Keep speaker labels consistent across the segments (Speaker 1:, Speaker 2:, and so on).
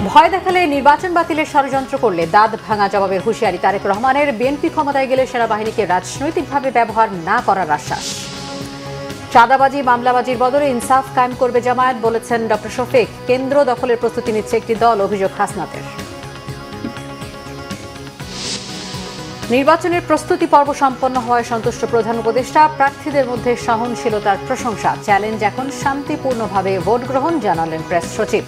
Speaker 1: ভয় দেখালে নির্বাচন বাতিলের ষড়যন্ত্র করলে দাঁত ভাঙা জবাবের হুঁশিয়ারি তারেক রহমানের। বিএনপি ক্ষমতায় গেলে সেনাবাহিনীকে রাজনৈতিকভাবে ব্যবহার না করার আশ্বাস। চাঁদাবাজি মামলাবাজির বদলে ইনসাফ কায়েম করবে জামায়াত, বলেছেন ডক্টর শফিক। কেন্দ্র দখলের প্রস্তুতি নিচ্ছে একটি দল, অভিযোগ হাসনাতের। নির্বাচনের প্রস্তুতি পর্ব সম্পন্ন হওয়ায় সন্তুষ্ট প্রধান উপদেষ্টা। প্রার্থীদের মধ্যে সহনশীলতার প্রশংসা। চ্যালেঞ্জ এখন শান্তিপূর্ণভাবে ভোট গ্রহণ, জানালেন প্রেস সচিব।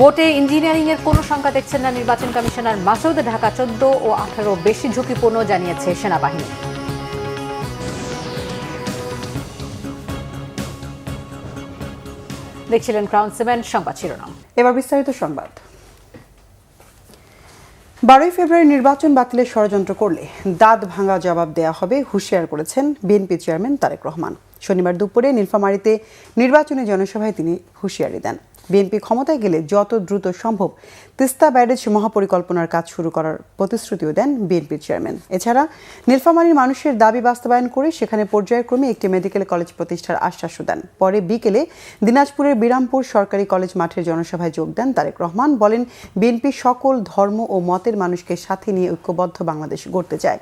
Speaker 1: ভোটে ইঞ্জিনিয়ারিং এর কোনো শঙ্কা দেখছেন না নির্বাচন কমিশনার মাসুদ। ঢাকা 14 ও 18 বেশি ঝুঁকিপূর্ণ, জানিয়েছে সেনাবাহিনী। দেখছিলেন ক্রাউন সিমেন্ট, সংবাদ শিরোনাম।
Speaker 2: এবার বিস্তারিত সংবাদ। 12 ফেব্রুয়ারি নির্বাচন বাতিলের ষড়যন্ত্র করলে দাঁত ভাঙা জবাব দেয়া হবে, হুঁশিয়ার করেছেন বিএনপি চেয়ারম্যান তারেক রহমান। শনিবার দুপুরে নীলফামারীতে নির্বাচনী জনসভায় তিনি হুঁশিয়ারি দেন। বিএনপি ক্ষমতায় গেলে যত দ্রুত সম্ভব তিস্তা ব্যারেজ মহাপরিকল্পনার কাজ শুরু করার প্রতিশ্রুতিও দেন বিএনপির চেয়ারম্যান। এছাড়া নীলফামারীর মানুষের দাবি বাস্তবায়ন করে সেখানে পর্যায়ক্রমে একটি মেডিকেল কলেজ প্রতিষ্ঠার আশ্বাসও দেন। পরে বিকেলে দিনাজপুরের বিরামপুর সরকারি কলেজ মাঠের জনসভায় যোগ দেন তারেক রহমান। বলেন, বিএনপি সকল ধর্ম ও মতের মানুষকে সাথে নিয়ে ঐক্যবদ্ধ বাংলাদেশ গড়তে চায়।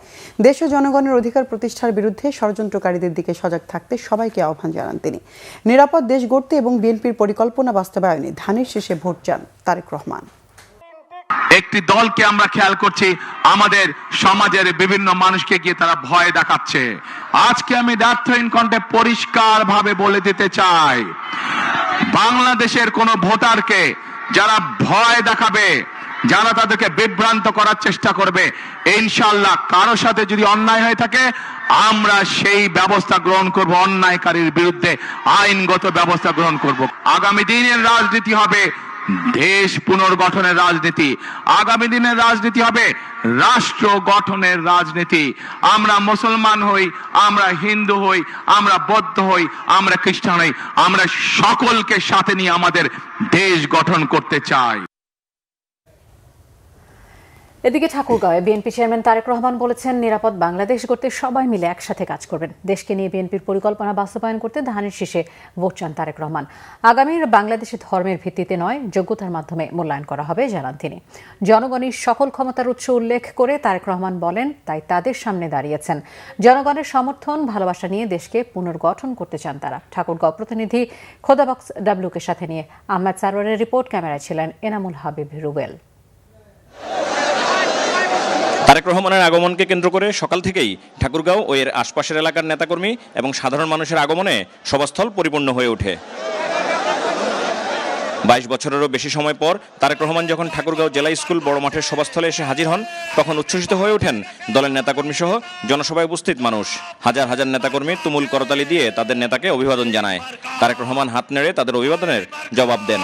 Speaker 2: দেশ ও জনগণের অধিকার প্রতিষ্ঠার বিরুদ্ধে ষড়যন্ত্রকারীদের দিকে সজাগ থাকতে সবাইকে আহ্বান জানান তিনি। নিরাপদ দেশ গড়তে এবং বিএনপির পরিকল্পনা বাস্তবায়নে ধানের শেষে ভোট চান তারেক রহমান।
Speaker 3: একটি দলকে আমরা খেয়াল করছি, আমাদের সমাজের বিভিন্ন মানুষকে গিয়ে তারা ভয় দেখাচ্ছে। আজকে আমি দ্ব্যর্থহীন কণ্ঠে পরিষ্কার ভাবে বলে দিতে চাই, বাংলাদেশের কোন ভোটারকে যারা ভয় দেখাবে, যারা তাদেরকে বিভ্রান্ত করার চেষ্টা করবে, ইনশাআল্লাহ কারো সাথে যদি অন্যায় হয়ে থাকে আমরা সেই ব্যবস্থা গ্রহণ করব। অন্যায়কারীর বিরুদ্ধে আইনগত ব্যবস্থা গ্রহণ করব। আগামী দিনের রাজনীতি হবে দেশ পুনর্গঠনের রাজনীতি, আগামী দিনের রাজনীতি হবে রাষ্ট্র গঠনের রাজনীতি। আমরা মুসলমান হই, আমরা হিন্দু হই, আমরা বৌদ্ধ হই, আমরা খ্রিস্টান হই, আমরা সকলকে সাথে নিয়ে আমাদের দেশ গঠন করতে চাই।
Speaker 1: এদিকে ঠাকুরগাঁওয়ে বিএনপি চেয়ারম্যান তারেক রহমান বলেছেন, নিরাপদ বাংলাদেশ গড়তে সবাই মিলে একসাথে কাজ করবেন। দেশকে নিয়ে বিএনপির পরিকল্পনা বাস্তবায়ন করতে ধানের শীষে ভোট চান তারেক রহমান। আগামীর বাংলাদেশে ধর্মের ভিত্তিতে নয়, যোগ্যতার মাধ্যমে মূল্যায়ন করা হবে, জানান তিনি। জনগণের সকল ক্ষমতার উৎস উল্লেখ করে তারেক রহমান বলেন, তাই তাদের সামনে দাঁড়িয়েছেন। জনগণের সমর্থন ভালোবাসা নিয়ে দেশকে পুনর্গঠন করতে চান তারা। ঠাকুরগাঁও প্রতিনিধি খোদাবক্স ডাব্লুকে সাথে নিয়ে আহমেদ সারওয়ারের রিপোর্ট। ক্যামেরায় ছিলেন এনামুল হাবিব রুবেল।
Speaker 4: তারেক রহমানের আগমনকে কেন্দ্র করে সকাল থেকেই ঠাকুরগাঁও ও এর আশপাশের এলাকার নেতাকর্মী এবং সাধারণ মানুষের আগমনে সভাস্থল পরিপূর্ণ হয়ে ওঠে। 22 বছরেরও বেশি সময় পর তারেক রহমান যখন ঠাকুরগাঁও জেলা স্কুল বড় মাঠের সভাস্থলে এসে হাজির হন, তখন উচ্ছ্বসিত হয়ে ওঠেন দলের নেতাকর্মী সহ জনসভায় উপস্থিত মানুষ। হাজার হাজার নেতাকর্মী তুমুল করতালি দিয়ে তাদের নেতাকে অভিবাদন জানায়। তারেক রহমান হাত নেড়ে তাদের অভিবাদনের জবাব দেন।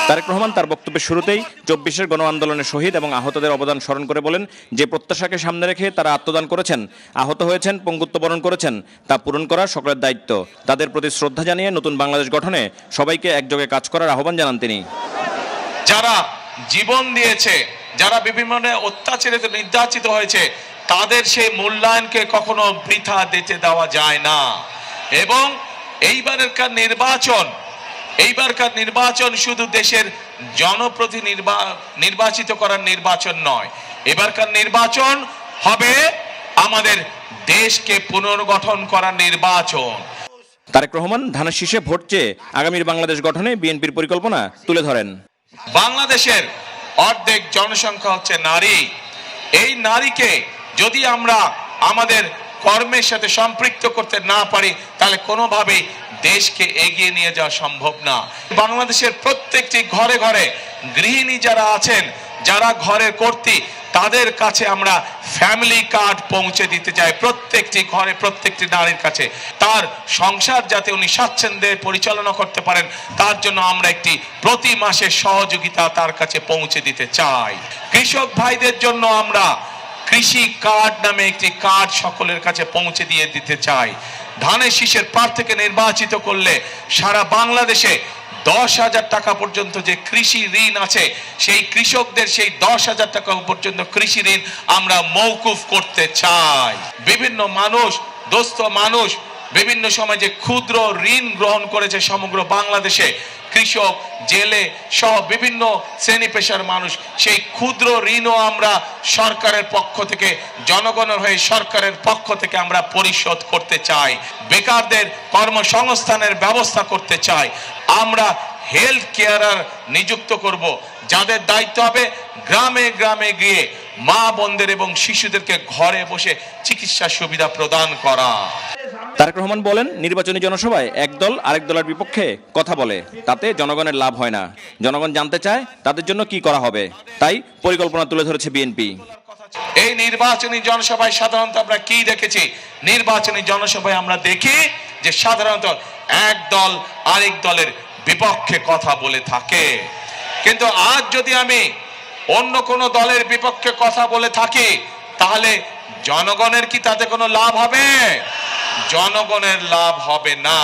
Speaker 4: তারেক রহমান তার বক্তব্যের শুরুতেই 24-এর গণ আন্দোলনের শহীদ এবং আহতদের অবদান স্মরণ করে বলেন, যে প্রত্যাশাকে সামনে রেখে তারা আত্মদান করেছেন, আহত হয়েছেন, পঙ্গুত্ব বরণ করেছেন, তা পূরণ করা সকলের দায়িত্ব। তাদের প্রতি শ্রদ্ধা জানিয়ে নতুন বাংলাদেশ গঠনে সবাইকে একযোগে কাজ করার আহ্বান জানান তিনি।
Speaker 5: যারা জীবন দিয়েছে, যারা বিভিন্ন অত্যাচারিত নির্যাতিত হয়েছে, তাদের সেই মূল্যায়নকে কখনো বৃথা দিতে দেওয়া যায় না। এবং এইবারকার নির্বাচন শুধু দেশের জনপ্রতিনিধি নির্বাচিত করার নির্বাচন নয়, এবারকার নির্বাচন হবে আমাদের দেশকে পুনর্গঠন করার নির্বাচন।
Speaker 4: তারেক রহমান ধানের শীষে ভোট চেয়ে আগামীর বাংলাদেশ গঠনে বিএনপির পরিকল্পনা তুলে ধরেন।
Speaker 5: বাংলাদেশের অর্ধেক জনসংখ্যা হচ্ছে নারী। এই নারীকে যদি আমরা আমাদের কর্মের সাথে সম্পৃক্ত করতে না পারি, তাহলে কোনোভাবেই দেশকে এগিয়ে নিয়ে যাওয়া সম্ভব না। বাংলাদেশের প্রত্যেকটি ঘরে ঘরে গৃহিণী যারা আছেন, যারা ঘরের কর্ত্রী, তাদের কাছে আমরা ফ্যামিলি কার্ড পৌঁছে দিতে চাই। প্রত্যেকটি ঘরে প্রত্যেকটি নারীর কাছে তার সংসার যাতে উনি স্বাচ্ছন্দ্যে পরিচালনা করতে পারেন, তার জন্য আমরা একটি প্রতি মাসের সহযোগিতা তার কাছে পৌঁছে দিতে চাই। কৃষক ভাইদের জন্য আমরা কৃষি কার্ড নামে একটি কার্ড সকলের কাছে পৌঁছে দিয়ে দিতে চাই। ধানের শীষের প্রার্থীকে নির্বাচিত করলে সারা বাংলাদেশে 10,000 টাকা পর্যন্ত যে কৃষি ঋণ আছে, সেই কৃষকদের সেই 10,000 টাকা পর্যন্ত কৃষি ঋণ আমরা মওকুফ করতে চাই। বিভিন্ন মানুষ, দোস্ত মানুষ বিভিন্ন সময় যে ক্ষুদ্র ঋণ গ্রহণ করেছে সমগ্র বাংলাদেশে, কৃষক, জেলে সহ বিভিন্ন শ্রেণী পেশার মানুষ, সেই ক্ষুদ্র ঋণও আমরা সরকারের পক্ষ থেকে, জনগণের হয়ে সরকারের পক্ষ থেকে আমরা পরিশোধ করতে চাই। বেকারদের কর্মসংস্থানের ব্যবস্থা করতে চাই। আমরা হেলথ কেয়ারার নিযুক্ত করব, যাদের দায়িত্ব হবে গ্রামে গ্রামে গিয়ে মা বোনদের এবং শিশুদেরকে ঘরে বসে চিকিৎসা সুবিধা প্রদান করা।
Speaker 4: তারেক রহমান বলেন, নির্বাচনী জনসভায় এক দল আরেক দলের বিপক্ষে কথা বলে, তাতে জনগণের লাভ হয় না। জনগণ জানতে চায় তাদের জন্য কি করা হবে, তাই পরিকল্পনা তুলে ধরেছে বিএনপি।
Speaker 5: এই নির্বাচনী জনসভায় সাধারণত আমরা কি দেখেছি? নির্বাচনী জনসভায় আমরা দেখি যে সাধারণত এক দল আরেক দলের বিপক্ষে কথা বলে থাকে। কিন্তু আজ যদি আমি অন্য কোনো দলের বিপক্ষে কথা বলে থাকি, তাহলে জনগণের কি তাতে কোনো লাভ হবে? জনগণের লাভ হবে না।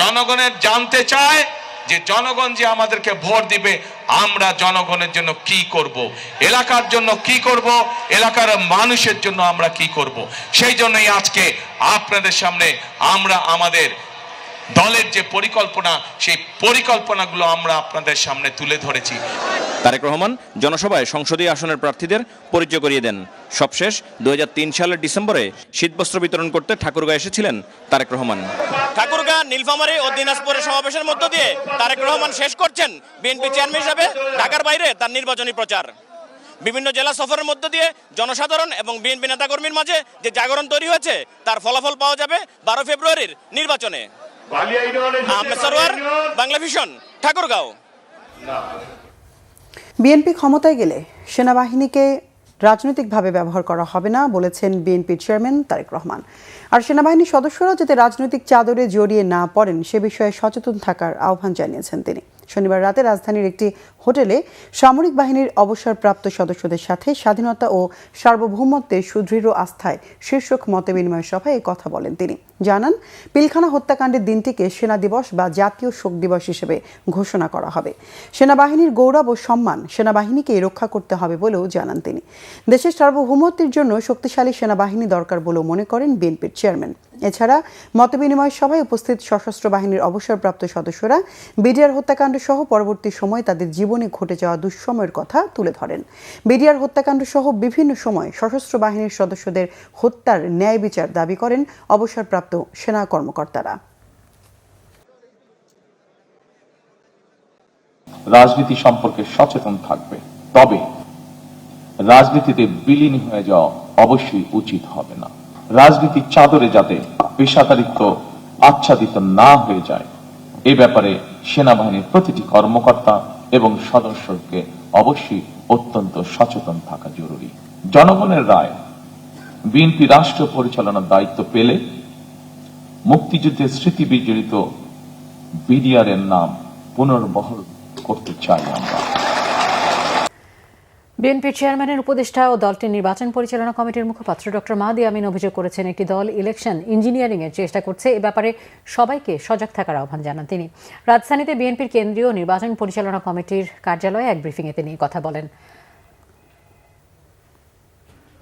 Speaker 5: জনগণের জানতে চায় যে জনগণ যে আমাদেরকে ভোট দিবে, আমরা জনগণের জন্য কি করব, এলাকার জন্য কি করব, এলাকার মানুষের জন্য আমরা কি করব। সেই জন্যই আজকে আপনাদের সামনে আমরা আমাদের দলের যে পরিকল্পনা, সেই পরিকল্পনাগুলো আমরা আপনাদের সামনে তুলে ধরেছি।
Speaker 4: তারেক রহমান জনসভায় সংসদীয় আসনের প্রার্থীদের পরিচয় করিয়ে দেন। সবশেষ 2003 সালের ডিসেম্বরে শীতবস্ত্র বিতরণ করতে ঠাকুরগাঁও এসেছিলেন তারেক রহমান।
Speaker 6: ঠাকুরগাঁ, নীলফামারী ও দিনাজপুরের সমাবেশের মধ্য দিয়ে তারেক রহমান শেষ করছেন বিএনপি চেয়ারম্যান হিসেবে ঢাকার বাইরে তার নির্বাচনী প্রচার। বিভিন্ন জেলা সফরের মধ্য দিয়ে জনসাধারণ এবং বিএনপি নেতাকর্মীর মাঝে যে জাগরণ তৈরি হয়েছে, তার ফলাফল পাওয়া যাবে 12 ফেব্রুয়ারির নির্বাচনে। আহমেদ সরওয়ার, বাংলা ভিশন, ঠাকুরগাঁও।
Speaker 2: বিএনপি ক্ষমতায় গেলে সেনাবাহিনীকে রাজনৈতিকভাবে ব্যবহার করা হবে না বলেছেন বিএনপির চেয়ারম্যান তারেক রহমান। আর সেনাবাহিনীর সদস্যরা যাতে রাজনৈতিক চাদরে জড়িয়ে না পড়েন সে বিষয়ে সচেতন থাকার আহ্বান জানিয়েছেন তিনি। শনিবার রাতে রাজধানীর একটি হোটেলে সামরিক বাহিনীর অবসরপ্রাপ্ত সদস্যদের সাথে স্বাধীনতা ও সার্বভৌমত্বের সুদৃঢ় আস্থায় শীর্ষক মতবিনিময় সভায় এই কথা বলেন তিনি। জানান, পিলখানা হত্যাকাণ্ডের দিনটিকে সেনা দিবস বা জাতীয় শোক দিবস হিসেবে ঘোষণা করা হবে। সেনাবাহিনীর গৌরব ও সম্মান সেনাবাহিনীকে রক্ষা করতে হবে বলেও জানান তিনি। দেশের সার্বভৌমত্বের জন্য শক্তিশালী সেনাবাহিনী দরকার বলেও মনে করেন বিএনপির চেয়ারম্যান। এছাড়া মতবিনিময় সভায় উপস্থিত সশস্ত্র বাহিনীর অবসরপ্রাপ্ত সদস্যরা বিডিআর হত্যাকাণ্ড সহ পরবর্তী সময়ে তাদের জীবনে ঘটে যাওয়া দুঃসময়ের কথা তুলে ধরেন। বিডিআর হত্যাকাণ্ড সহ বিভিন্ন সময় সশস্ত্র বাহিনীর সদস্যদের হত্যার ন্যায় বিচার দাবি করেন অবসরপ্রাপ্ত সেনা কর্মকর্তারা।
Speaker 7: রাজনীতি সম্পর্কে সচেতন থাকবে, তবে রাজনীতিতে বিলীন হয়ে যাওয়া অবশ্যই উচিত হবে না। রাজনীতির চাদরে যাতে পেশাদারিত্ব আচ্ছাদিত না হয়ে যায়, এ ব্যাপারে সেনাবাহিনীর প্রতিটি কর্মকর্তা এবং সদস্যকে অবশ্যই অত্যন্ত সচেতন থাকা জরুরি। জনগণের রায় বিএনপি রাষ্ট্র পরিচালনার দায়িত্ব পেলে মুক্তিযুদ্ধের স্মৃতি বিজড়িত বিডিআর এর নাম পুনর্বহাল করতে চাই আমরা।
Speaker 1: বিএনপির চেয়ারম্যানের উপদেষ্টা ও দলটির নির্বাচন পরিচালনা কমিটির মুখপাত্র ডক্টর মাহদি আমিন অভিযোগ করেছেন, একটি দল ইলেকশন ইঞ্জিনিয়ারিং এর চেষ্টা করছে। এ ব্যাপারে সবাইকে সজাগ থাকার আহ্বান জানান তিনি। রাজধানীতে বিএনপির কেন্দ্রীয় নির্বাচন পরিচালনা কমিটির কার্যালয়ে এক ব্রিফিংয়ে তিনি কথা বলেন।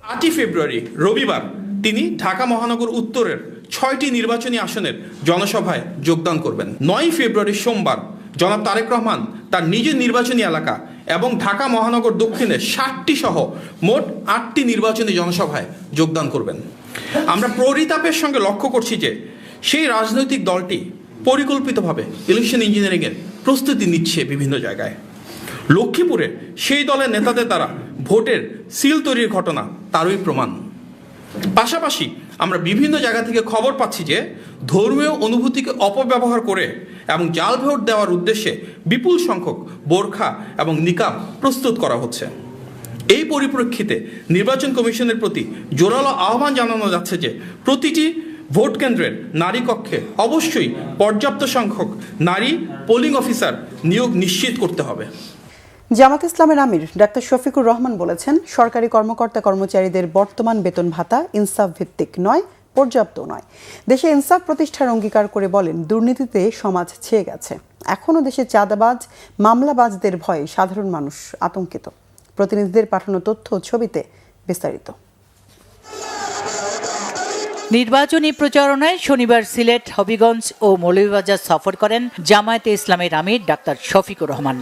Speaker 8: 8 ফেব্রুয়ারি রবিবার তিনি ঢাকা মহানগর উত্তরের 6টি নির্বাচনী আসনের জনসভায় যোগদান করবেন। 9 ফেব্রুয়ারি সোমবার জনাব তারেক রহমান তার নিজের নির্বাচনী এলাকা এবং ঢাকা মহানগর দক্ষিণের 60টি সহ মোট 8টি নির্বাচনী জনসভায় যোগদান করবেন। আমরা পরিতাপের সঙ্গে লক্ষ্য করছি যে সেই রাজনৈতিক দলটি পরিকল্পিতভাবে ইলেকশন ইঞ্জিনিয়ারিংয়ের প্রস্তুতি নিচ্ছে বিভিন্ন জায়গায়। লক্ষ্মীপুরে সেই দলের নেতাদের দ্বারা ভোটের সিল তৈরির ঘটনা তারই প্রমাণ। পাশাপাশি আমরা বিভিন্ন জায়গা থেকে খবর পাচ্ছি যে ধর্মীয় অনুভূতিকে অপব্যবহার করে এবং জাল ভোট দেওয়ার উদ্দেশ্যে বিপুল সংখ্যক বোরখা এবং নিকাব প্রস্তুত করা হচ্ছে। এই পরিপ্রেক্ষিতে নির্বাচন কমিশনের প্রতি জোরালো আহ্বান জানানো যাচ্ছে যে প্রতিটি ভোট কেন্দ্রের নারী কক্ষে অবশ্যই পর্যাপ্ত সংখ্যক নারী পোলিং অফিসার নিয়োগ নিশ্চিত করতে হবে।
Speaker 2: জামাত ইসলামের আমির ডাক্তার শফিকুর রহমান বলেছেন, সরকারি কর্মকর্তা কর্মচারীদের বর্তমান বেতন ভাতা ইনসাফ ভিত্তিক নয়, পর্যাপ্ত নয়। দেশে ইনসাফ প্রতিষ্ঠার অঙ্গীকার করে বলেন, দুর্নীতিতে সমাজ ছেয়ে গেছে। এখনও দেশে চাঁদাবাজ মামলাবাজদের ভয়ে সাধারণ মানুষ আতঙ্কিত। প্রতিনিধিদের পাঠানো তথ্য ছবিতে বিস্তারিত।
Speaker 9: নির্বাচনী প্রচারণায় শনিবার সিলেট, হবিগঞ্জ ও মৌলভীবাজার সফর করেন জামায়াতে ইসলামের আমির ডাক্তার শফিকুর রহমান।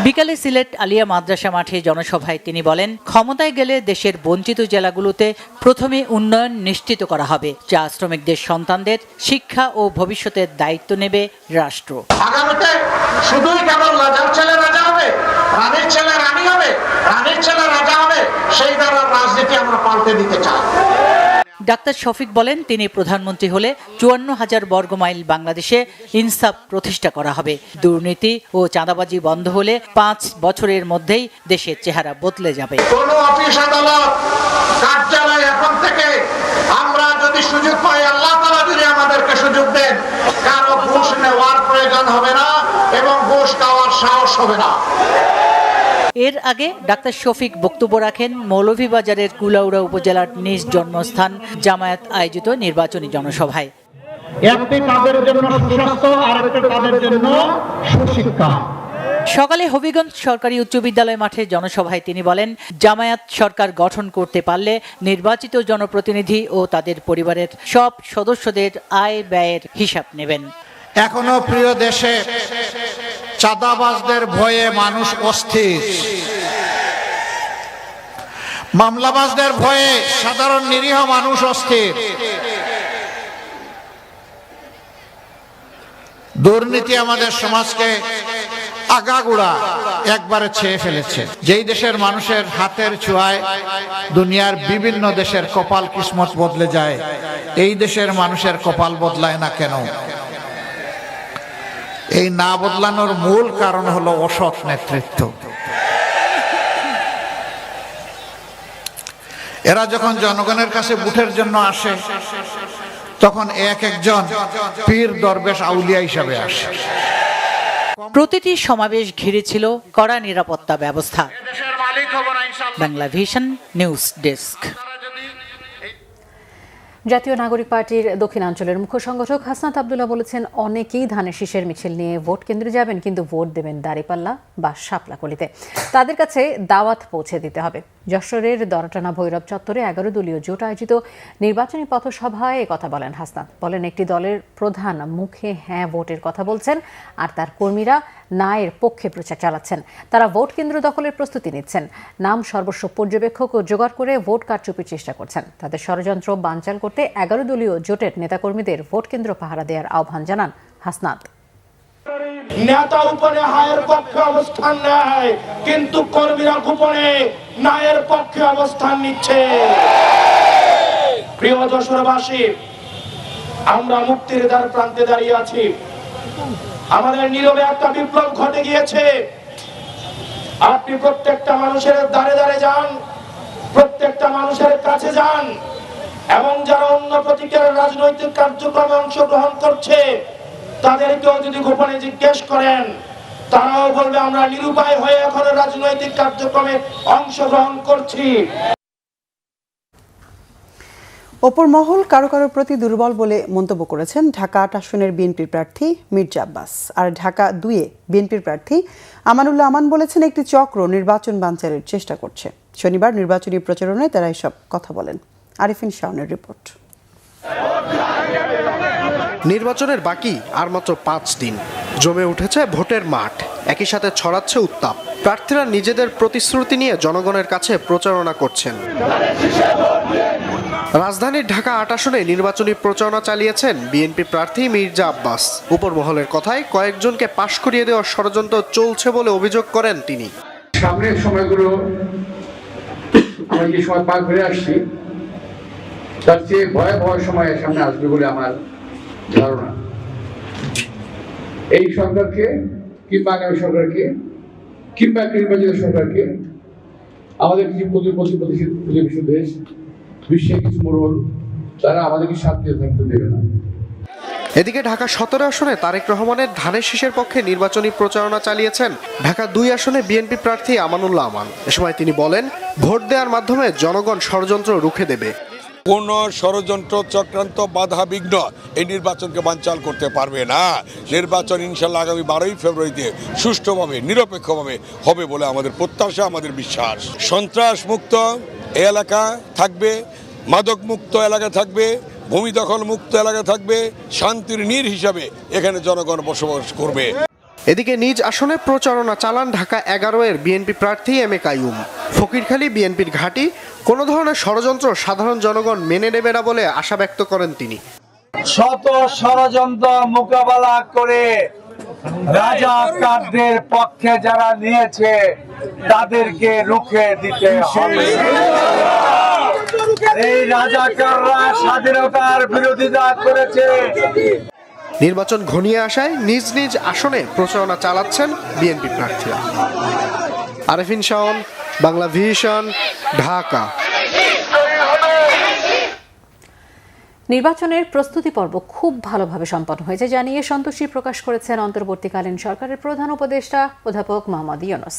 Speaker 9: বিকালে সিলেট আলিয়া মাদ্রাসা মাঠে জনসভায় তিনি বলেন, ক্ষমতায় গেলে দেশের বঞ্চিত জেলাগুলোতে প্রথমে উন্নয়ন নিশ্চিত করা হবে, যা শ্রমিকদের সন্তানদের শিক্ষা ও ভবিষ্যতের দায়িত্ব নেবে রাষ্ট্র।
Speaker 10: আগামীতে শুধুই কেবল রাজার ছেলে রাজা হবে, রানীর ছেলে রানী হবে, রানীর ছেলে রাজা হবে, সেই ধরনের রাজনীতি আমরা পাল্টে দিতে চাই।
Speaker 9: ডাক্তার শফিক বলেন, তিনি প্রধানমন্ত্রী হলে 54,000 বর্গমাইল বাংলাদেশে ইনসাফ প্রতিষ্ঠা করা হবে। দুর্নীতি ও চাঁদাবাজি বন্ধ হলে 5 বছরের মধ্যেই দেশের চেহারা বদলে যাবে।
Speaker 10: কোন অফিস আদালত কার্যালয় এখন থেকে আমরা যদি সুযোগ পাই, আল্লাহ তাআলা যদি আমাদেরকে সুযোগ দেন, কারো ঘুষ নেওয়ার প্রয়োজন হবে না এবং ঘুষ খাওয়ার সাহস হবে না।
Speaker 9: এর আগে ডাক্তার শফিক বক্তব্য রাখেন মৌলভীবাজারের কুলাউড়া উপজেলার নিজ জন্মস্থান জামায়াত আয়োজিত নির্বাচনী জনসভায়।
Speaker 10: একটি তাদের জন্য সুস্বাস্থ্য আর একটি তাদের জন্য সুশিক্ষা।
Speaker 9: সকালে হবিগঞ্জ সরকারি উচ্চ বিদ্যালয় মাঠে জনসভায় তিনি বলেন, জামায়াত সরকার গঠন করতে পারলে নির্বাচিত জনপ্রতিনিধি ও তাদের পরিবারের সব সদস্যদের আয় ব্যয়ের হিসাব নেবেন।
Speaker 10: এখনো প্রিয় দেশে চাঁদাবাজদের ভয়ে মানুষ অস্থির, মামলাবাজদের ভয়ে সাধারণ নিরীহ মানুষ অস্থির। দুর্নীতি আমাদের সমাজকে আগাগোড়া একবারে ছেয়ে ফেলেছে। যেই দেশের মানুষের হাতের ছোঁয়ায় দুনিয়ার বিভিন্ন দেশের কপাল কিসমত বদলে যায়, এই দেশের মানুষের কপাল বদলায় না কেন? এই না বদলানোর মূল কারণ হলো অসৎ নেতৃত্ব। এরা যখন জনগণের কাছে ভোটের জন্য আসে, তখন একজন পীর দরবেশ আউলিয়া হিসাবে আসে।
Speaker 9: প্রতিটি সমাবেশ ঘিরে ছিল কড়া নিরাপত্তা ব্যবস্থা। Bangla vision news desk.
Speaker 1: জাতীয় নাগরিক পার্টির দক্ষিণাঞ্চলের মুখ্য সংগঠক হাসনাত আব্দুল্লাহ বলেছেন, অনেকেই ধানের শীষের মিছিল নিয়ে ভোট কেন্দ্রে যাবেন, কিন্তু ভোট দেবেন দাঁড়িপাল্লা বা শাপলাকলিতে। তাদের কাছে দাওয়াত পৌঁছে দিতে হবে। যশোরের দরাটানা ভৈরব চত্বরে 11 দলীয় জোট আয়োজিত নির্বাচনী পথসভায় কথা বলেন হাসনাত। বলেন, একটি দলের প্রধান মুখে হ্যাঁ ভোটের কথা বলছেন আর তার কর্মীরা না এর পক্ষে প্রচার চালাচ্ছেন। তারা ভোট কেন্দ্র দখলের প্রস্তুতি নিচ্ছেন, নাম সর্বস্ব পর্যবেক্ষক ও জোগাড় করে ভোট কারচুপির চেষ্টা করছেন। তাদের ষড়যন্ত্র বানচাল করতে 11 দলীয় জোটের নেতাকর্মীদের ভোট কেন্দ্র পাহারা দেওয়ার আহ্বান জানান হাসনাত।
Speaker 11: নেতা উপরে হায়ের পক্ষে অবস্থান নেয়, কিন্তু কর্মীরা গোপনে নায়ের পক্ষে অবস্থান নিচ্ছে। প্রিয় যশোরবাসী, আমরা মুক্তির দ্বার প্রান্তে দাঁড়িয়ে আছি। আমাদের নীরবে একটা বিপ্লব ঘটে গিয়েছে। আপনি প্রত্যেকটা মানুষের দ্বারে দ্বারে যান, প্রত্যেকটা মানুষের কাছে যান, এবং যারা অন্য প্রতীকের রাজনৈতিক কার্যক্রমে অংশগ্রহণ করছে তাদেরকেও যদি গোপনে জিজ্ঞেস করেন, তারাও বলবে আমরা নিরুপায় হয়ে এখন রাজনৈতিক কার্যক্রমে অংশগ্রহণ করছি।
Speaker 2: অপর মহল কারো কারো প্রতি দুর্বল বলে মন্তব্য করেছেন ঢাকা 8 আসনের বিএনপির প্রার্থী মির্জা আব্বাস। আর ঢাকা 2-এ বিএনপির প্রার্থী আমানুল্লাহ আমান বলেছেন, একটি চক্র নির্বাচন বানচালের চেষ্টা করছে। শনিবার নির্বাচনী প্রচারণায় তারা এসব কথা বলেন। আরিফিন শাওনের রিপোর্ট।
Speaker 12: নির্বাচনের বাকি আর মাত্র 5 দিন। জমে উঠেছে ভোটের মাঠ, একই সাথে ছড়াচ্ছে উত্তাপ। প্রার্থীরা নিজেদের প্রতিশ্রুতি নিয়ে জনগণের কাছে প্রচারণা করছেন। রাজধানীর ঢাকা 8 আসনে নির্বাচনী প্রচারণা চালিয়েছেন বিএনপি প্রার্থী মির্জা আব্বাস। উপর মহলের কথায় কয়েকজনকে পাশ করিয়ে দেওয়ার ষড়যন্ত্র চলছে বলে অভিযোগ করেন তিনি।
Speaker 13: সামনের সময়গুলো আমরা যে সময় পার করে আসছি, তার চেয়ে ভয়াবহ সময়ের সামনে আসবে বলে আমার ধারণা। এই সরকারকে কিংবা আগামী সরকারকে কিংবা নির্বাচিত সরকারকে আমাদের কিছু প্রতিবেশী দেশ, বিশ্বের কিছু মোড়ল, তারা আমাদেরকে শান্তিতে থাকতে দেবে না।
Speaker 12: এদিকে ঢাকা 17 আসনে তারেক রহমানের ধানের শীষের পক্ষে নির্বাচনী প্রচারণা চালিয়েছেন ঢাকা 2 আসনে বিএনপি প্রার্থী আমানুল্লাহ আমান। এ সময় তিনি বলেন, ভোট দেওয়ার মাধ্যমে জনগণ ষড়যন্ত্র রুখে দেবে।
Speaker 14: কোন ষড়যন্ত্র চক্রান্ত বাধা বিঘ্ন এই নির্বাচনকে বানচাল করতে পারবে না। নির্বাচন ইনশাল্লাহ আগামী 12ই ফেব্রুয়ারিতে সুষ্ঠুভাবে নিরপেক্ষভাবে হবে বলে আমাদের প্রত্যাশা, আমাদের বিশ্বাস। সন্ত্রাস মুক্ত এলাকা থাকবে, মাদক মুক্ত এলাকা থাকবে, ভূমি দখল মুক্ত এলাকা থাকবে, শান্তির নীড় হিসাবে এখানে জনগণ বসবাস করবে।
Speaker 12: এদিকে নিজ আসনে প্রচারণা চালান ঢাকা 11 বিএনপি প্রার্থী এম এ কাইয়ুম। ফকিরখালী বিএনপির ঘাঁটি, কোনো ধরনের ষড়যন্ত্র সাধারণ জনগণ মেনে নেবে না বলে আশা ব্যক্ত করেন তিনি।
Speaker 15: শত ষড়যন্ত্র মোকাবেলা করে রাজাকারদের পক্ষে যারা নিয়েছে তাদেরকে রুখে দিতে হবে। এই রাজাকাররা স্বাধীনতার বিরোধিতা করেছে।
Speaker 12: নির্বাচন ঘনিয়ে আসায় নিজ নিজ আসনে প্রচারণা চালাচ্ছেন বিএনপি প্রার্থীরা। আরেফিন শাওন, বাংলা ভিশন, ঢাকা।
Speaker 1: নির্বাচনের প্রস্তুতি পর্ব খুব ভালোভাবে সম্পন্ন হয়েছে জানিয়ে সন্তুষ্টি প্রকাশ করেছেন অন্তর্বর্তীকালীন সরকারের প্রধান উপদেষ্টা অধ্যাপক মোহাম্মদ ইউনূস।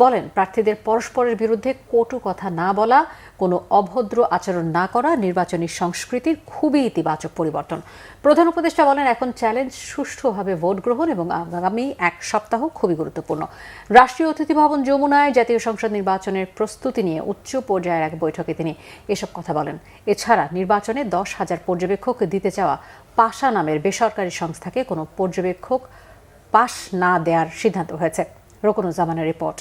Speaker 1: বলেন, প্রার্থীদের পরস্পরের বিরুদ্ধে কটু কথা না বলা, কোনো অভদ্র আচরণ না করা নির্বাচনী সংস্কৃতির খুবই ইতিবাচক পরিবর্তন। প্রধান উপদেষ্টা বলেন, এখন চ্যালেঞ্জ সুষ্ঠুভাবে ভোট গ্রহণ এবং আগামী এক সপ্তাহ খুবই গুরুত্বপূর্ণ। রাষ্ট্রীয় অতিথি ভবন যমুনায় জাতীয় সংসদ নির্বাচনের প্রস্তুতি নিয়ে উচ্চ পর্যায়ের এক বৈঠকে তিনি এসব কথা বলেন। এছাড়া নির্বাচনে 10,000 পর্যবেক্ষক দিতে চাওয়া পাশা নামের বেসরকারি সংস্থাকে কোনো পর্যবেক্ষক পাশ না দেওয়ার সিদ্ধান্ত হয়েছে। রোকনুজ্জামানের রিপোর্ট।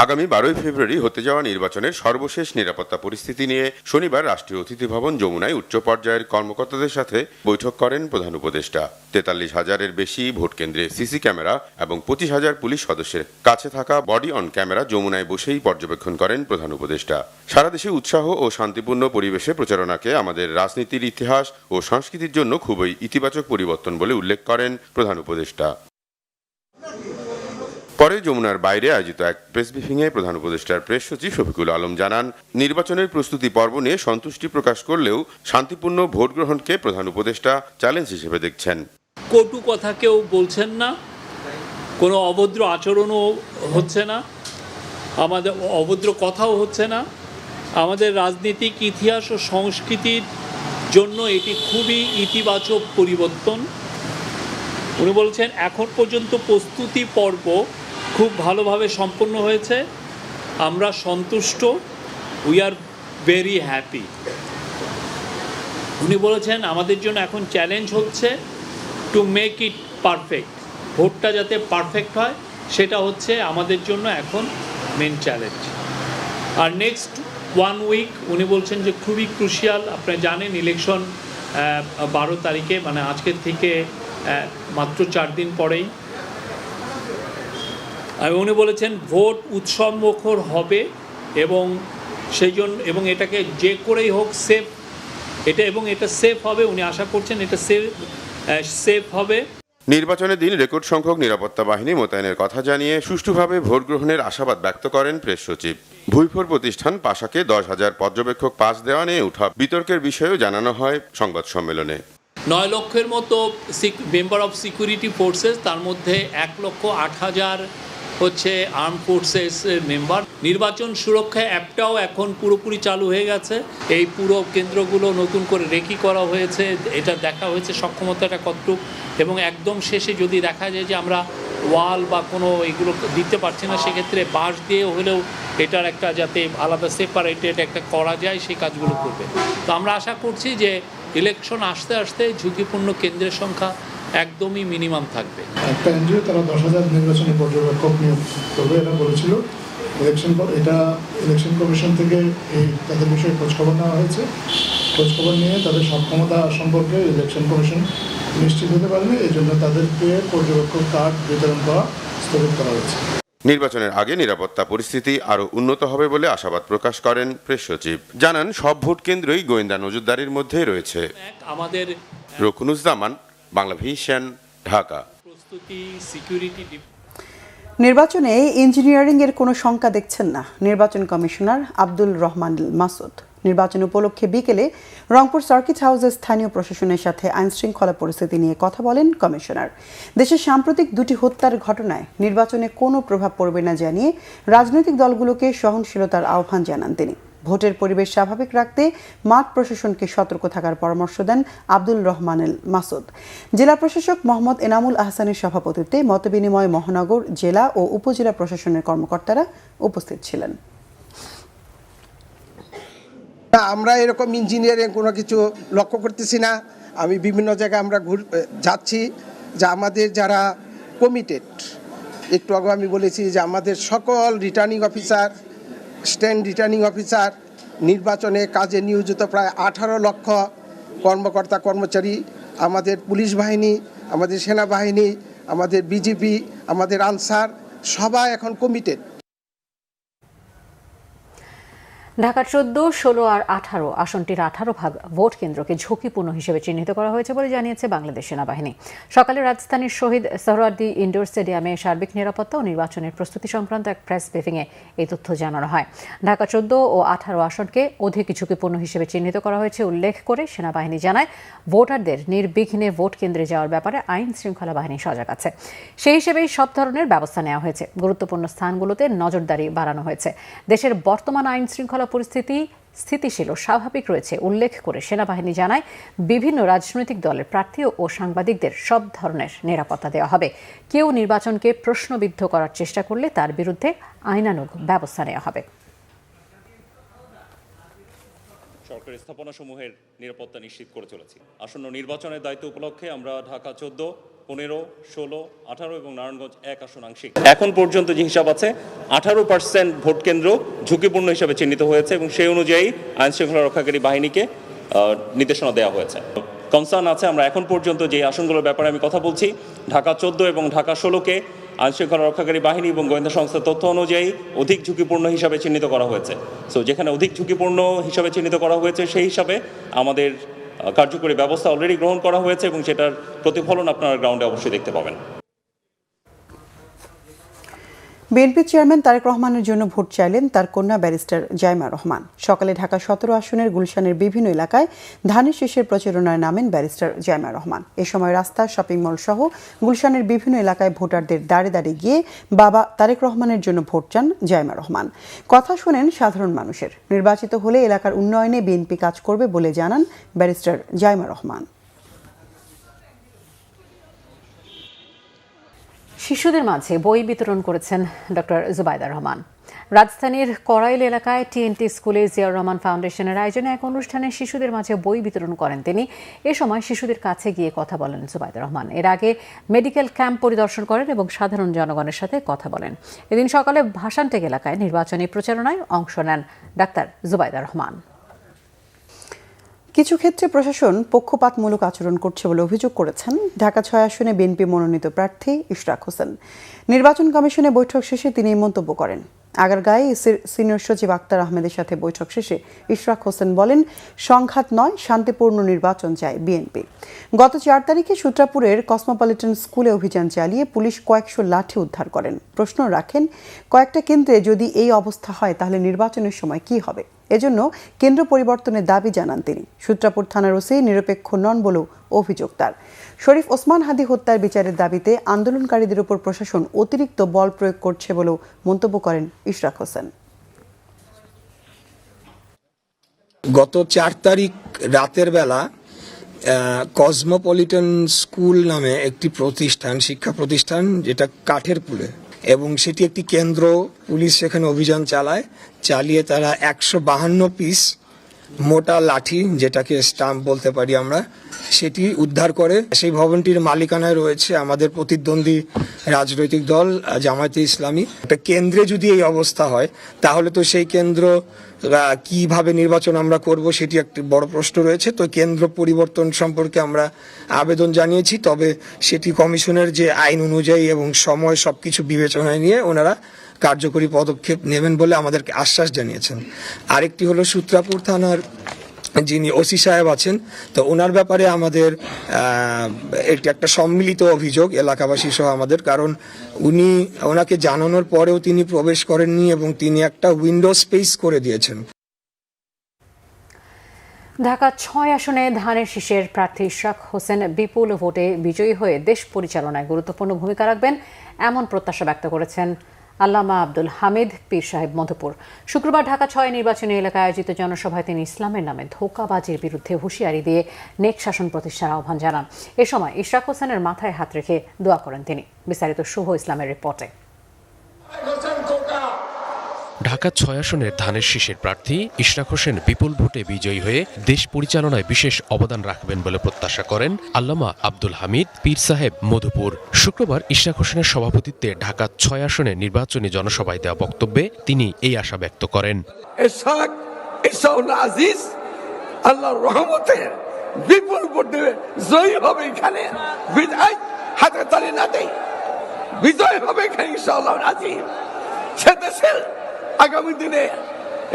Speaker 16: আগামী 12 ফেব্রুয়ারি হতে যাওয়া নির্বাচনের সর্বশেষ নিরাপত্তা পরিস্থিতি নিয়ে শনিবার রাষ্ট্রীয় অতিথি ভবন যমুনায় উচ্চ পর্যায়ের কর্মকর্তাদের সাথে বৈঠক করেন প্রধান উপদেষ্টা। 43,000-এর বেশি ভোট কেন্দ্রে সিসি ক্যামেরা এবং 25,000 পুলিশ সদস্যের কাছে থাকা বডি অন ক্যামেরা যমুনায় বসেই পর্যবেক্ষণ করেন প্রধান উপদেষ্টা। সারা দেশে উৎসাহ ও শান্তিপূর্ণ পরিবেশে প্রচারণাকে আমাদের রাজনীতির ইতিহাস ও সংস্কৃতির জন্য খুবই ইতিবাচক পরিবর্তন বলে উল্লেখ করেন প্রধান উপদেষ্টা। পরে যমুনার বাইরে আয়োজিত এক প্রেস ব্রিফিংয়ে প্রধান উপদেষ্টার প্রেস সচিব শফিকুল আলম জানান, নির্বাচনের প্রস্তুতি পর্ব নিয়ে সন্তুষ্টি প্রকাশ করলেও শান্তিপূর্ণ ভোট গ্রহণকে প্রধান উপদেষ্টা চ্যালেঞ্জ হিসেবে দেখছেন।
Speaker 17: কটু কথা কেউ বলছেন না, কোনো অভদ্র আচরণও হচ্ছে না, আমাদের অভদ্র কথাও হচ্ছে না। আমাদের রাজনৈতিক ইতিহাস ও সংস্কৃতির জন্য এটি খুবই ইতিবাচক পরিবর্তন। উনি বলছেন, এখন পর্যন্ত প্রস্তুতি পর্ব খুব ভালোভাবে সম্পন্ন হয়েছে, আমরা সন্তুষ্ট, উই আর ভেরি হ্যাপি। উনি বলেছেন, আমাদের জন্য এখন চ্যালেঞ্জ হচ্ছে টু মেক ইট পারফেক্ট, ভোটটা যাতে পারফেক্ট হয় সেটা হচ্ছে আমাদের জন্য এখন মেন চ্যালেঞ্জ। আর নেক্সট 1 উইক উনি বলছেন যে খুবই ক্রুশিয়াল। আপনারা জানেন ইলেকশন 12 তারিখে, মানে আজকের থেকে মাত্র 4 দিন পরেই। আর উনি বলেছেন ভোট উৎসব মুখর হবে এবং সেই জন্য এবং এটাকে যে করেই হোক সেফ, এটা সেফ হবে। উনি আশা করছেন এটা সেফ হবে।
Speaker 16: নির্বাচনের দিন রেকর্ড সংখ্যক নিরাপত্তা বাহিনী মোতায়েনের কথা জানিয়ে সুষ্ঠুভাবে ভোট গ্রহণের আশাবাদ ব্যক্ত করেন প্রেস সচিব। ভুইফোর প্রতিষ্ঠান পাশাকে 10,000 পর্যবেক্ষক পাস দেওয়া নিয়ে উঠা বিতর্কের বিষয়েও জানানো হয় সংবাদ সম্মেলনে।
Speaker 17: 9 লক্ষের মতো মেম্বার অফ সিকিউরিটি ফোর্সেস, তার মধ্যে 1,08,000 হচ্ছে আর্ম ফোর্সেসের মেম্বার। নির্বাচন সুরক্ষা অ্যাপটাও এখন পুরোপুরি চালু হয়ে গেছে। এই পুরো কেন্দ্রগুলো নতুন করে রেকি করা হয়েছে, এটা দেখা হয়েছে সক্ষমতাটা কতটুকু, এবং একদম শেষে যদি দেখা যায় যে আমরা ওয়াল বা কোনো এগুলো দিতে পারছি না, সেক্ষেত্রে বাঁশ দিয়ে হলেও এটার একটা যাতে আলাদা সেপারেটেড একটা করা যায় সেই কাজগুলো করবে। তো আমরা আশা করছি যে ইলেকশন আসতে আসতে ঝুঁকিপূর্ণ কেন্দ্রের সংখ্যা একদমই মিনিমাম থাকবে।
Speaker 18: একটা এনজিও তারা 10,000 নির্বাচনী পর্যবেক্ষক নিয়োগ করবে এটা বলেছিল। ইলেকশন কমিশন থেকে তাদের বিষয়ে খোঁজখবর নেওয়া হয়েছে। খোঁজখবর নিয়ে তাদের সক্ষমতা সম্পর্কে ইলেকশন কমিশন নিশ্চিত হতে পারেনি, এই জন্য তাদেরকে পর্যবেক্ষক কার্ড বিতরণ করা স্থগিত করা হয়েছে।
Speaker 16: নির্বাচনের আগে নিরাপত্তা পরিস্থিতি আরও উন্নত হবে বলে আশাবাদ প্রকাশ করেন প্রেস সচিব। জানান, সব ভোট কেন্দ্রই গোয়েন্দা নজরদারির মধ্যে রয়েছে।
Speaker 17: আমাদের
Speaker 16: রকুনুজ্জামান, বাংলা ভিশন, ঢাকা।
Speaker 2: নির্বাচনে ইঞ্জিনিয়ারিং এর কোনো শঙ্কা দেখছেন না নির্বাচন কমিশনার আব্দুল রহমান মাসুদ। নির্বাচন উপলক্ষে বিকেলে রংপুর সার্কিট হাউসে স্থানীয় প্রশাসনের সাথে আইনশৃঙ্খলা পরিস্থিতি নিয়ে কথা বলেন কমিশনার। দেশের সাম্প্রতিক 2টি হত্যার ঘটনায় নির্বাচনে কোনো প্রভাব পড়বে না জানিয়ে রাজনৈতিক দলগুলোকে সহনশীলতার আহ্বান জানান তিনি। ভোটের পরিবেশ স্বাভাবিক রাখতে মাঠ প্রশাসনকে সতর্ক থাকার পরামর্শ দেন আব্দুল রহমান মাসুদ। জেলা প্রশাসক মোহাম্মদ এনামুল আহসানের সভাপতিত্বে মতবিনিময় মহানগর, জেলা ও উপজেলা প্রশাসনের কর্মকর্তারা উপস্থিত ছিলেন।
Speaker 19: না, আমরা এরকম ইঞ্জিনিয়ারিং কোনো কিছু লক্ষ্য করতেছি না। আমি বিভিন্ন জায়গায় আমরা যাচ্ছি যে আমাদের যারা কমিটেড, একটু আগে আমি বলেছি যে আমাদের সকল returning officer, stand returning officer, নির্বাচনে কাজে নিয়োজিত প্রায় 18 লক্ষ কর্মকর্তা কর্মচারী, আমাদের পুলিশ বাহিনী, আমাদের সেনাবাহিনী, আমাদের বিজিবি, আমাদের আনসার, সবাই এখন কমিটেড।
Speaker 1: ঢাকার 14, 16 আর 18 আসনটির 18 ভাগ ভোট কেন্দ্রকে ঝুঁকিপূর্ণ হিসেবে চিহ্নিত করা হয়েছে বলে জানিয়েছে বাংলাদেশ সেনাবাহিনী। সকালে রাজধানীর শহীদ সোহরাওয়ার্দী ইনডোর স্টেডিয়ামে সার্বিক নিরাপত্তা ও নির্বাচনের প্রস্তুতি সংক্রান্ত এক প্রেস ব্রিফিংয়ে এই তথ্য জানানো হয়। ঢাকা 14 ও 18 আসনকে অধিক ঝুঁকিপূর্ণ হিসেবে চিহ্নিত করা হয়েছে উল্লেখ করে সেনাবাহিনী জানায়, ভোটারদের নির্বিঘ্নে ভোট কেন্দ্রে যাওয়ার ব্যাপারে আইন শৃঙ্খলা বাহিনী সজাগ আছে। সেই হিসেবেই সব ধরনের ব্যবস্থা নেওয়া হয়েছে। গুরুত্বপূর্ণ স্থানগুলোতে নজরদারি বাড়ানো হয়েছে। দেশের বর্তমান আইন শৃঙ্খলা পরিস্থিতি স্থিতিশীল ও স্বাভাবিক রয়েছে উল্লেখ করে সেনাবাহিনী জানায়, বিভিন্ন রাজনৈতিক দলের প্রার্থী ও সাংবাদিকদের সব ধরনের নিরাপত্তা দেওয়া হবে। কেউ নির্বাচনকে প্রশ্নবিদ্ধ করার চেষ্টা করলে তার বিরুদ্ধে আইনানুগ ব্যবস্থা নেওয়া হবে।
Speaker 20: সরকারি স্থাপনাসমূহের নিরাপত্তা নিশ্চিত করে চলেছি। আসন্ন নির্বাচনের দায়িত্ব উপলক্ষে আমরা ঢাকা 14, 15, 16, 18 এবং নারায়ণগঞ্জ 1 আসন আংশিক। এখন পর্যন্ত যে হিসাব আছে 18% ভোট কেন্দ্র ঝুঁকিপূর্ণ হিসাবে চিহ্নিত হয়েছে এবং সেই অনুযায়ী আইন শৃঙ্খলা রক্ষাকারী বাহিনীকে নির্দেশনা দেওয়া হয়েছে। কনসার্ন আছে, আমরা এখন পর্যন্ত যে আসনগুলোর ব্যাপারে আমি কথা বলছি, ঢাকা 14 এবং ঢাকা 16কে আইন শৃঙ্খলা রক্ষাকারী বাহিনী এবং গোয়েন্দা সংস্থার তথ্য অনুযায়ী অধিক ঝুঁকিপূর্ণ হিসাবে চিহ্নিত করা হয়েছে। সো যেখানে অধিক ঝুঁকিপূর্ণ হিসাবে চিহ্নিত করা হয়েছে সেই হিসাবে আমাদের কার্যকরী ব্যবস্থা অলরেডি গ্রহণ করা হয়েছে এবং সেটার প্রতিফলন আপনারা গ্রাউন্ডে অবশ্যই দেখতে পাবেন।
Speaker 2: বিএনপি চেয়ারম্যান তারেক রহমানের জন্য ভোট চাইলেন তার কন্যা ব্যারিস্টার জাইমা রহমান। সকালে ঢাকা 17 আসনের গুলশানের বিভিন্ন এলাকায় ধানের শীষের প্রচারণায় নামেন ব্যারিস্টার জাইমা রহমান। এ সময় রাস্তা, শপিং মল সহ গুলশানের বিভিন্ন এলাকায় ভোটারদের দাঁড়ে দাঁড়িয়ে গিয়ে বাবা তারেক রহমানের জন্য ভোট চান জাইমা রহমান। কথা শোনেন সাধারণ মানুষের। নির্বাচিত হলে এলাকার উন্নয়নে বিএনপি কাজ করবে বলে জানান ব্যারিস্টার জাইমা রহমান।
Speaker 1: শিশুদের মাঝে বই বিতরণ করেছেন ডক্টর জুবাইদা রহমান। রাজধানীর করাইল এলাকায় টিএনটি স্কুলে জিয়াউর রহমান ফাউন্ডেশনের আয়োজনে এক অনুষ্ঠানে শিশুদের মাঝে বই বিতরণ করেন তিনি। এ সময় শিশুদের কাছে গিয়ে কথা বলেন জুবাইদা রহমান। এর আগে মেডিকেল ক্যাম্প পরিদর্শন করেন এবং সাধারণ জনগণের সাথে কথা বলেন। এদিন সকালে ভাসানটেক এলাকায় নির্বাচনী প্রচারণায় অংশ নেন ডাক্তার জুবাইদা রহমান।
Speaker 2: কিছু ক্ষেত্রে প্রশাসন পক্ষপাতমূলক আচরণ করছে বলে অভিযোগ করেছেন ঢাকা 6 আসনে বিএনপি মনোনীত প্রার্থী ইশরাক হোসেন। নির্বাচন কমিশনে বৈঠক শেষে তিনি এই মন্তব্য করেন। আগারগাঁয়ে সিনিয়র সচিব আক্তার আহমেদের সাথে বৈঠক শেষে ইশরাক হোসেন বলেন, সংঘাত নয়, শান্তিপূর্ণ নির্বাচন চায় বিএনপি। গত 4 তারিখে সূত্রাপুরের কসমোপলিটন স্কুলে অভিযান চালিয়ে পুলিশ কয়েকশো লাঠি উদ্ধার করেন। প্রশ্ন রাখেন, কয়েকটা কেন্দ্রে যদি এই অবস্থা হয় তাহলে নির্বাচনের সময় কি হবে? এজন্য কেন্দ্র পরিবর্তনের দাবি জানান তিনি। সূত্রাপুর থানার ওসি নিরপেক্ষ নন বলেও অভিযোগ তার। শরীফ ওসমান হাদি হত্যার বিচারের দাবিতে আন্দোলনকারীদের উপর প্রশাসন অতিরিক্ত বল প্রয়োগ করছে বলেও মন্তব্য করেন ইশরাক হোসেন।
Speaker 21: গত 4 তারিখ রাতের বেলা কসমোপলিটন স্কুল নামে একটি প্রতিষ্ঠান, শিক্ষা প্রতিষ্ঠান, যেটা কাঠের পুলে, এবং সেটি একটি কেন্দ্র। পুলিশ সেখানে অভিযান চালিয়ে তারা 152 পিস মোটা লাঠি, যেটাকে স্টাম্প বলতে পারি আমরা, সেটি উদ্ধার করে। সেই ভবনটির মালিকানায় রয়েছে আমাদের প্রতিদ্বন্দ্বী রাজনৈতিক দল জামায়াতে ইসলামী। একটা কেন্দ্রে যদি এই অবস্থা হয় তাহলে তো সেই কেন্দ্র কিভাবে নির্বাচন আমরা করব সেটি একটি বড় প্রশ্ন রয়েছে। তো কেন্দ্র পরিবর্তন সম্পর্কে আমরা আবেদন জানিয়েছি, তবে সেটি কমিশনের যে আইন অনুযায়ী এবং সময় সবকিছু বিবেচনায় নিয়ে ওনারা কার্যকরী পদক্ষেপ নেবেন বলে আমাদেরকে আশ্বাস জানিয়েছেন। আরেকটি হলো সূত্রাপুর থানার যিনি ওসি সাহেব আছেন, তো ওনার ব্যাপারে আমাদের এটি একটা সম্মিলিত অভিযোগ এলাকাবাসী সহ আমাদের, কারণ ওনাকে জানানোর পরেও তিনি প্রবেশ করেননি এবং তিনি একটা উইন্ডো স্পেস করে দিয়েছেন।
Speaker 1: ঢাকা 6 আসনে ধানের শীষের প্রার্থী ইশরাক হোসেন বিপুল ভোটে বিজয়ী হয়ে দেশ পরিচালনায় গুরুত্বপূর্ণ ভূমিকা রাখবেন এমন প্রত্যাশা ব্যক্ত করেছেন আল্লামা আব্দুল হামিদ পীর সাহেব মধুপুর। শুক্রবার ঢাকা 6 নির্বাচনী এলাকায় আয়োজিত জনসভায় তিনি ইসলামের নামে ধোঁকাবাজির বিরুদ্ধে হুঁশিয়ারি দিয়ে নেক শাসন প্রতিষ্ঠার আহ্বান জানান। এ সময় ইশরাক হোসেনের মাথায় হাত রেখে দোয়া করেন তিনি। বিস্তারিত শুভ ইসলামের রিপোর্টে।
Speaker 3: ঢাকা ৬ আসনের ধানের শীষের প্রার্থী ইশরাক হোসেন বিপুল ভোটে বিজয়ী হয়ে দেশ পরিচালনায় বিশেষ অবদান রাখবেন বলে প্রত্যাশা করেন আল্লামা আব্দুল হামিদ পীর সাহেব মধুপুর। শুক্রবার ইশরাক হোসেনের সভাপতিত্বে ঢাকা ৬ আসনে নির্বাচনী জনসভায় দেওয়া বক্তব্যে তিনি এই আশা ব্যক্ত করেন।
Speaker 22: আল্লাহর রহমতে বিপুল ভোটে জয়ী হবে, এখানে বিজয় হাতে তালি না দেয়, বিজয় হবে এখানে ইনশাআল্লাহ আজিম। সে দেশের আগামী দিনে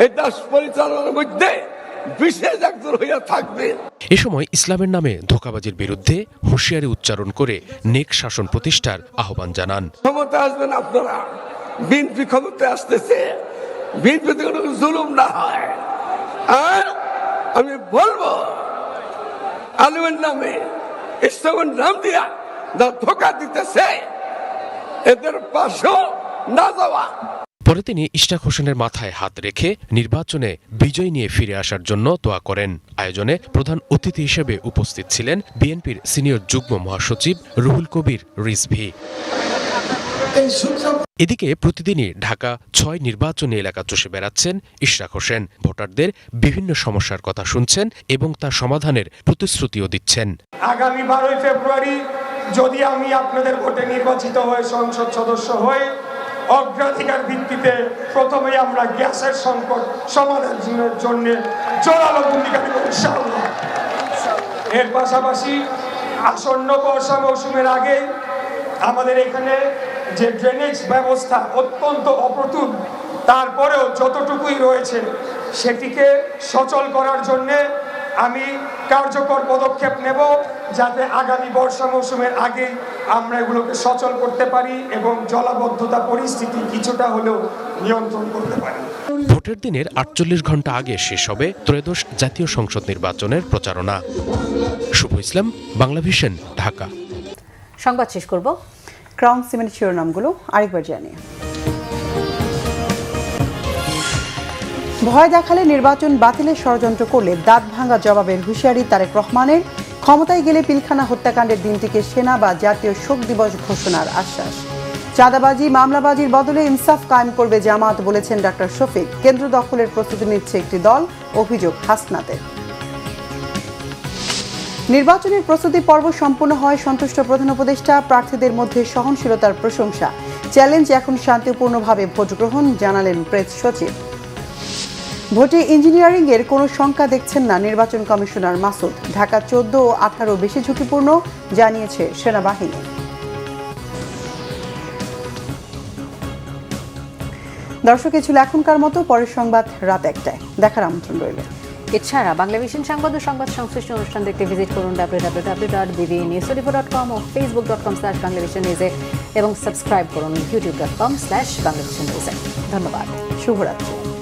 Speaker 22: এই দেশ পরিচালনার মধ্যে বিশেষ একজন হইয়া থাকবে।
Speaker 3: এ সময় ইসলামের নামে ধোঁকাবাজির বিরুদ্ধে হুঁশিয়ারি উচ্চারণ করে নেক শাসন প্রতিষ্ঠার আহ্বান জানান।
Speaker 22: ক্ষমতা আসবেন আপনারা, বিএনপি ক্ষমতা আসতেছে, বিএনপিতে কোনো জুলুম না হয়। আর আমি বলবো আলমের নামে ইসলামের নাম দিয়া ধোঁকা দিতেছে এদের পাশেও না যাওয়া।
Speaker 3: পরে তিনি ইশরাক হোসেনের মাথায় হাত রেখে নির্বাচনে বিজয় নিয়ে ফিরে আসার জন্য দোয়া করেন। আয়োজনে প্রধান অতিথি হিসেবে উপস্থিত ছিলেন বিএনপির সিনিয়র যুগ্ম মহাসচিব রুহুল কবির রিজভী। এদিকে প্রতিদিনই ঢাকা ৬ নির্বাচনী এলাকা চষে বেড়াচ্ছেন ইশরাক হোসেন। ভোটারদের বিভিন্ন সমস্যার কথা শুনছেন এবং তার সমাধানের প্রতিশ্রুতিও দিচ্ছেন।
Speaker 23: আগামী 12 ফেব্রুয়ারি যদি আমি আপনাদের ভোটে নির্বাচিত হয়ে সংসদ সদস্য হই, অগ্রাধিকার ভিত্তিতে প্রথমে আমরা গ্যাসের সংকট সমাধানের জন্য জোরালো ভূমিকা নেব ইনশাআল্লাহ। এর পাশাপাশি আসন্ন বর্ষা মৌসুমের আগে আমাদের এখানে যে ড্রেনেজ ব্যবস্থা অত্যন্ত অপ্রতুল, তারপরেও যতটুকুই রয়েছে সেটিকে সচল করার জন্যে আমি কার্যকর পদক্ষেপ নেব, যাতে আগামী বর্ষা মৌসুমের আগে আমরা এগুলোকে সচল করতে পারি এবং জলাবদ্ধতা পরিস্থিতি কিছুটা হলেও নিয়ন্ত্রণ করতে পারি।
Speaker 3: ভোটের দিনের ৪৮ ঘন্টা আগে শেষ হবে ত্রয়োদশ জাতীয় সংসদ নির্বাচনের প্রচারণা। শুভ ইসলাম, বাংলাভিশন, ঢাকা।
Speaker 1: সংবাদ শেষ করব
Speaker 2: ক্রাউন সিমেন্টের শিরোনামগুলো আরেকবার জানিয়ে। ভয় দেখালে নির্বাচন বাতিলের ষড়যন্ত্র করলে দাঁত ভাঙা জবাবের হুঁশিয়ারি তারেক রহমানের। ক্ষমতায় গেলে পিলখানা হত্যাকাণ্ডের দিনটিকে সেনা বা জাতীয় শোক দিবস ঘোষণার আশ্বাস। চাঁদাবাজি মামলাবাজির বদলে ইনসাফ কায়েম করবে জামাত বলেছেন ডাক্তার শফিক। কেন্দ্র দখলের প্রস্তুতি নিচ্ছে একটি দল, অভিযোগ হাসনাতের। নির্বাচনের প্রস্তুতি পর্ব সম্পূর্ণ হয় সন্তুষ্ট প্রধান উপদেষ্টা। প্রার্থীদের মধ্যে সহনশীলতার প্রশংসা। চ্যালেঞ্জ এখন শান্তিপূর্ণভাবে ভোট গ্রহণ, জানালেন প্রেস সচিব। ভোটে ইঞ্জিনিয়ারিং এর কোনো শঙ্কা দেখছেন না নির্বাচন কমিশনার মাসুদ। ঢাকা 14 ও 18 বেশি ঝুঁকিপূর্ণ, জানিয়েছে সেনাবাহিনী। দর্শক, এ ছিল এখনকার মতো। পরের সংবাদ রাত 1টায় দেখার আমন্ত্রণ রইল।
Speaker 1: এছাড়া বাংলাভিশন সংবাদ ও সংবাদ সংশ্লিষ্ট অনুষ্ঠান দেখতে ভিজিট করুন www.bbnews24.com ও facebook.com/banglavishnewse এবং সাবস্ক্রাইব করুন youtube.com/banglavishnewse। ধন্যবাদ, শুভরাত্রি।